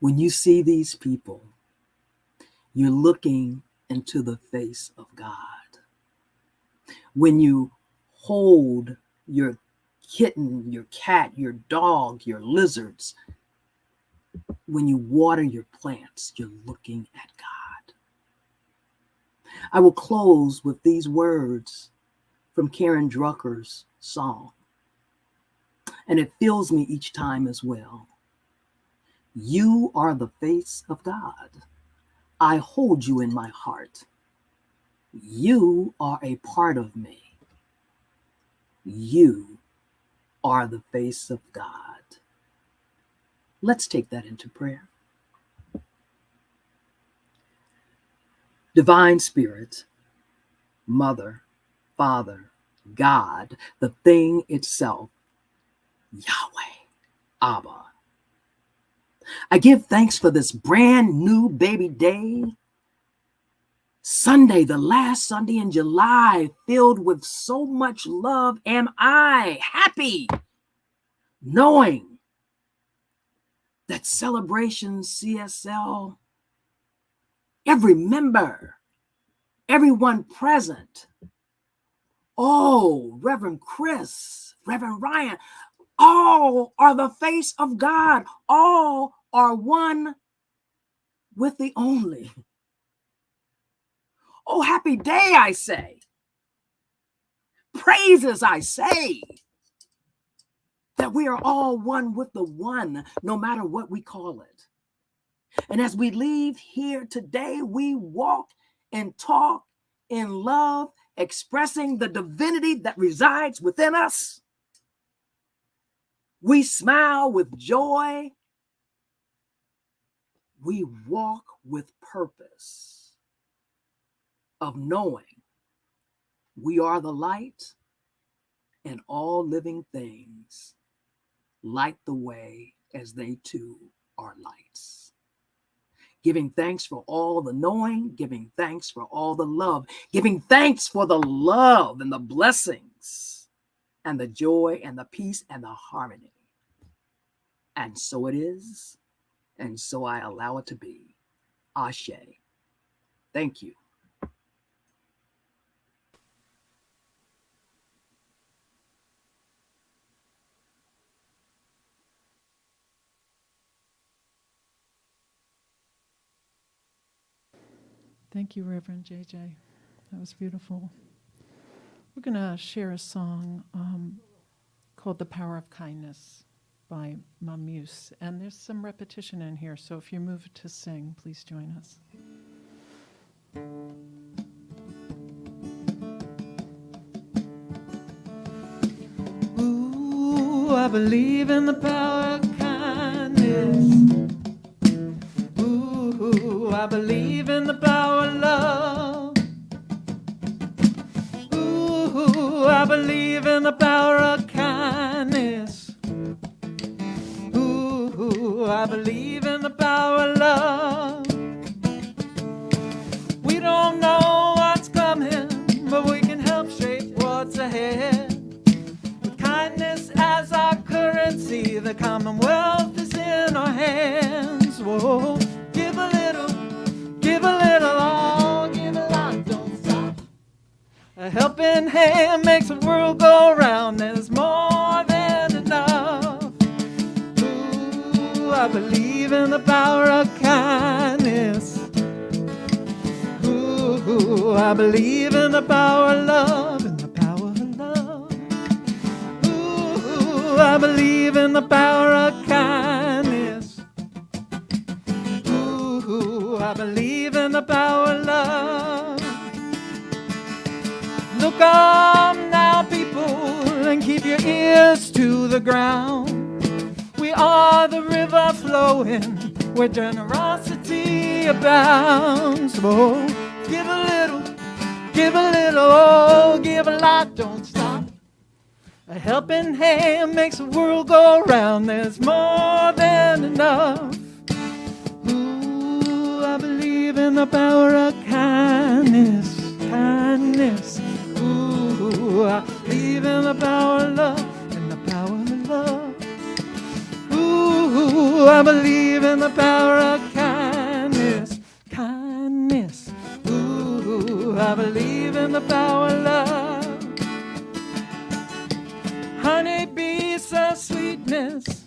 when you see these people, you're looking into the face of God. When you hold your kitten, your cat, your dog, your lizards, when you water your plants, you're looking at God. I will close with these words from Karen Drucker's song, and it fills me each time as well. You are the face of God. I hold you in my heart. You are a part of me. You are the face of God. Let's take that into prayer. Divine Spirit, Mother, Father, God, the thing itself, Yahweh, Abba. I give thanks for this brand new baby day. Sunday, the last Sunday in July, filled with so much love. Am I happy knowing that Celebration CSL, every member, everyone present, oh, Reverend Chris, Reverend Ryan, all are the face of God. All are one with the only. Oh, happy day, I say. Praises, I say. That we are all one with the one, no matter what we call it. And as we leave here today, we walk and talk in love, expressing the divinity that resides within us. We smile with joy. We walk with purpose of knowing We are the light, and all living things light the way as they too are lights. Giving thanks for all the knowing, giving thanks for all the love, giving thanks for the love and the blessings and the joy and the peace and the harmony. And so it is, and so I allow it to be. Ashe. Thank you.
Thank you, Reverend JJ. That was beautiful. We're going to share a song called The Power of Kindness by Mamuse. And there's some repetition in here, so if you're moved to sing, please join us. Ooh, I believe in the power of kindness. Ooh, I believe in the power of love. Ooh, I believe in the power of kindness. Ooh, I believe in the power of love. We don't know what's coming, but we can help shape what's ahead. With kindness as our currency, the Commonwealth is in our hands. Whoa. Give a little, oh, give a lot, don't stop. A helping hand makes the world go round, there's more than enough. Ooh, I believe in the power of kindness. Ooh, I believe in the power of love, in the power of love. Ooh, I believe in the power of kindness. Ooh, I believe in the power of love. Look up now, people, and keep your ears to the ground. We are the river flowing where generosity abounds. Oh, give a little, oh, give a lot, don't stop. A helping hand makes the world go round, there's more than enough. Ooh, I believe in the power of kindness, kindness. Ooh, I believe in the power of love, in the power of love. Ooh, I believe in the power of kindness, kindness. Ooh, I believe in the power of love. Honeybees of sweetness,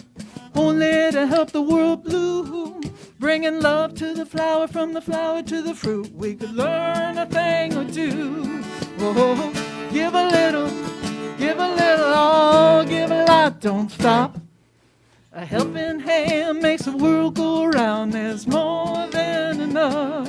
only to help the world bloom. Bringing love to the flower, from the flower to the fruit. We could learn a thing or two. Oh, give a little, oh, give a lot, don't stop. A helping hand makes the world go round, there's more than enough.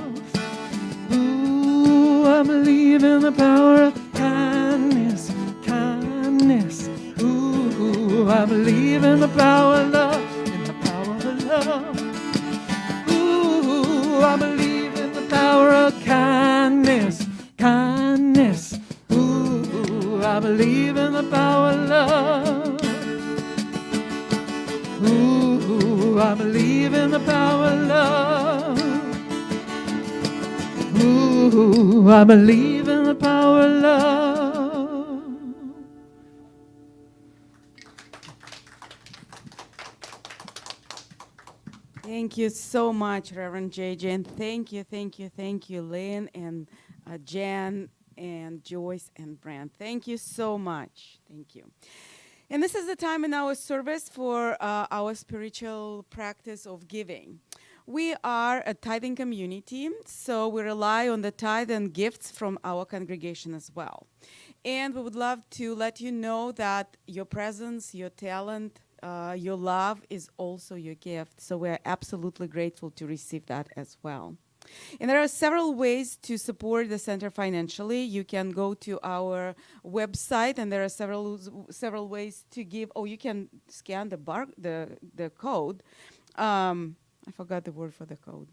Ooh, I believe in the power of kindness, kindness. Ooh, I believe in the power of love, in the power of love. Ooh, I believe in the power of kindness, kindness. Ooh, I believe in the power of love. Ooh, I believe in the power of love. Ooh, I believe in the power of love.
Thank you so much, Reverend JJ, and thank you, Lynn and Jan and Joyce and Brand. Thank you so much. Thank you. And this is the time in our service for our spiritual practice of giving. We are a tithing community, so we rely on the tithe and gifts from our congregation as well. And we would love to let you know that your presence, your talent, your love is also your gift. So we're absolutely grateful to receive that as well. And there are several ways to support the center financially. You can go to our website, and there are several ways to give. Oh, you can scan the code. I forgot the word for the code.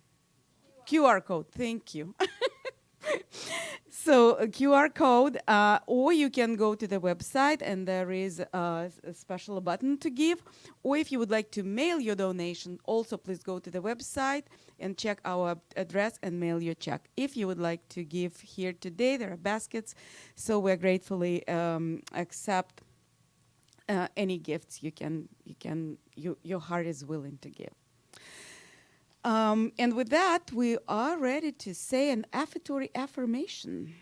QR code. Thank you. So So a QR code, or you can go to the website and there is a special button to give. Or if you would like to mail your donation, also please go to the website and check our address and mail your check. If you would like to give here today, there are baskets. So we're gratefully accept any gifts your heart is willing to give. And with that, we are ready to say an affirmatory affirmation.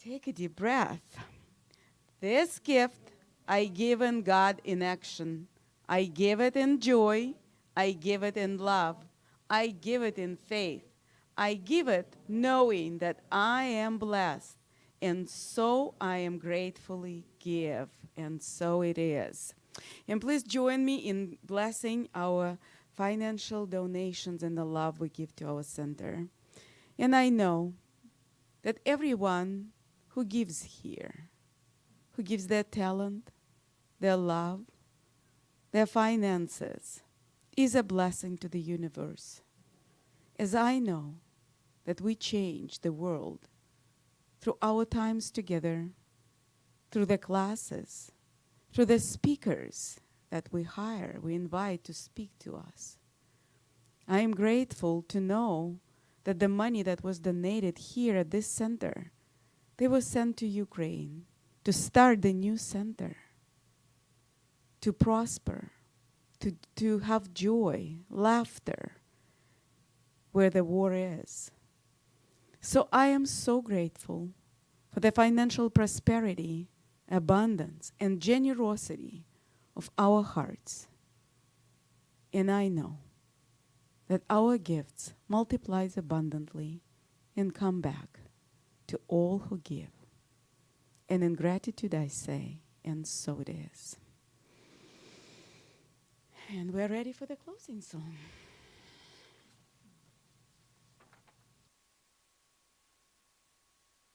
Take a deep breath. This gift I give in God in action. I give it in joy. I give it in love. I give it in faith. I give it knowing that I am blessed. And so I am gratefully give. And so it is. And please join me in blessing our financial donations and the love we give to our center. And I know that everyone who gives here, who gives their talent, their love, their finances, is a blessing to the universe. As I know that we change the world through our times together, through the classes, through the speakers that we hire, we invite to speak to us. I am grateful to know that the money that was donated here at this center, they were sent to Ukraine to start the new center, to prosper, to have joy, laughter, where the war is. So I am so grateful for the financial prosperity, abundance, and generosity of our hearts. And I know that our gifts multiplies abundantly and come back to all who give. And in gratitude I say, and so it is. And we're ready for the closing song.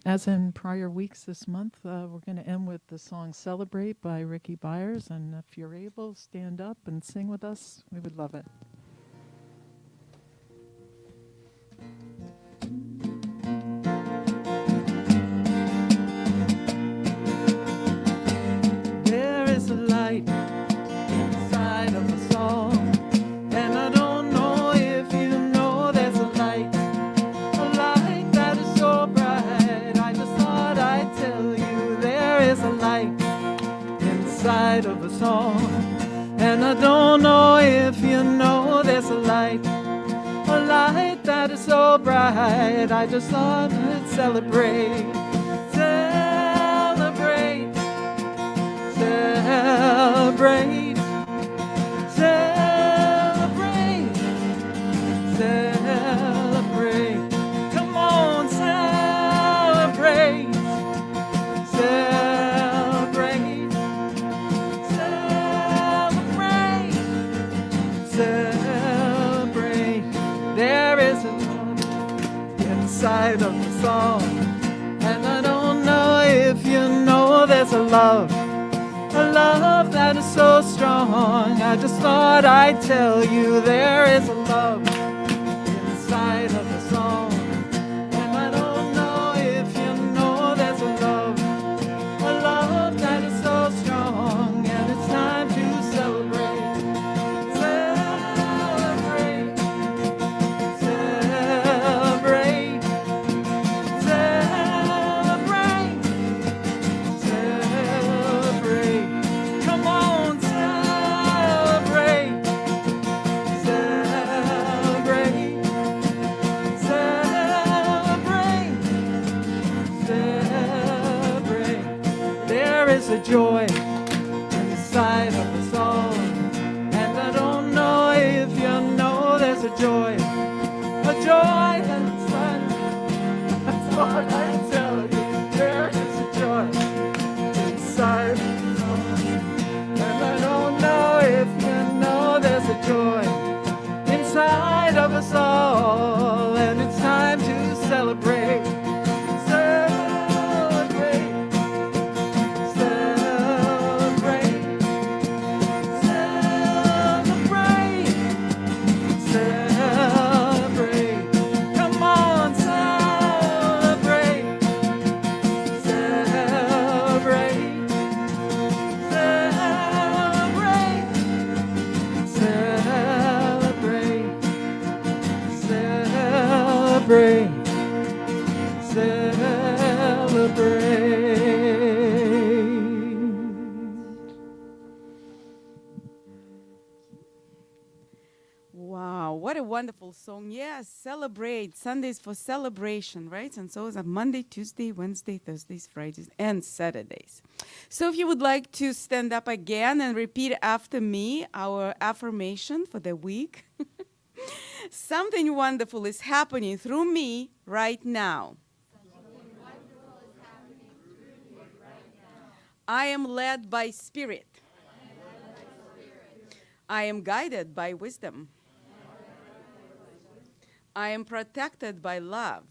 As in prior weeks this month, we're going to end with the song Celebrate by Ricky Byers. And if you're able, stand up and sing with us. We would love it.
There is a light inside of us all, and I don't know if you know there's a light that is so bright. I just thought I'd tell you there is a light inside of us all, and I don't know if you know there's a light that is so bright. I just thought I'd celebrate. Celebrate. Celebrate, celebrate, celebrate. Come on, celebrate, celebrate, celebrate, celebrate. There is a love inside of the song, and I don't know if you know there's a love that is so strong. I just thought I'd tell you there is a love inside of the song, and I don't know if you know there's a love that is so strong, and it's time to celebrate. Celebrate, celebrate, celebrate, celebrate. Come on, celebrate, celebrate, celebrate, celebrate. There is a joy inside of us all, and I don't know if you know there's a joy that's inside. That's what I tell you. There is a joy inside. And I don't know if you know there's a joy inside of us all, and it's time to celebrate. Celebrate, celebrate, celebrate, celebrate. Come on, celebrate.
Wow, what a wonderful song. Yes, celebrate. Sundays for celebration, right? And so is Monday, Tuesday, Wednesday, Thursdays, Fridays, and Saturdays. So if you would like to stand up again and repeat after me our affirmation for the week. Something wonderful is happening through me right now. I am led by Spirit. I am guided by wisdom. I am protected by love.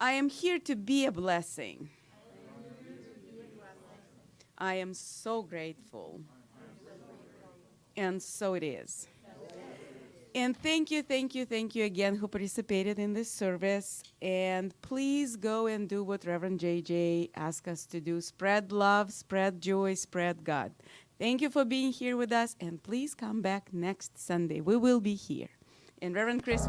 I am here to be a blessing. I am so grateful. And so it is. And thank you again who participated in this service. And please go and do what Reverend JJ asked us to do. Spread love, spread joy, spread God. Thank you for being here with us. And please come back next Sunday. We will be here. And Reverend Chris.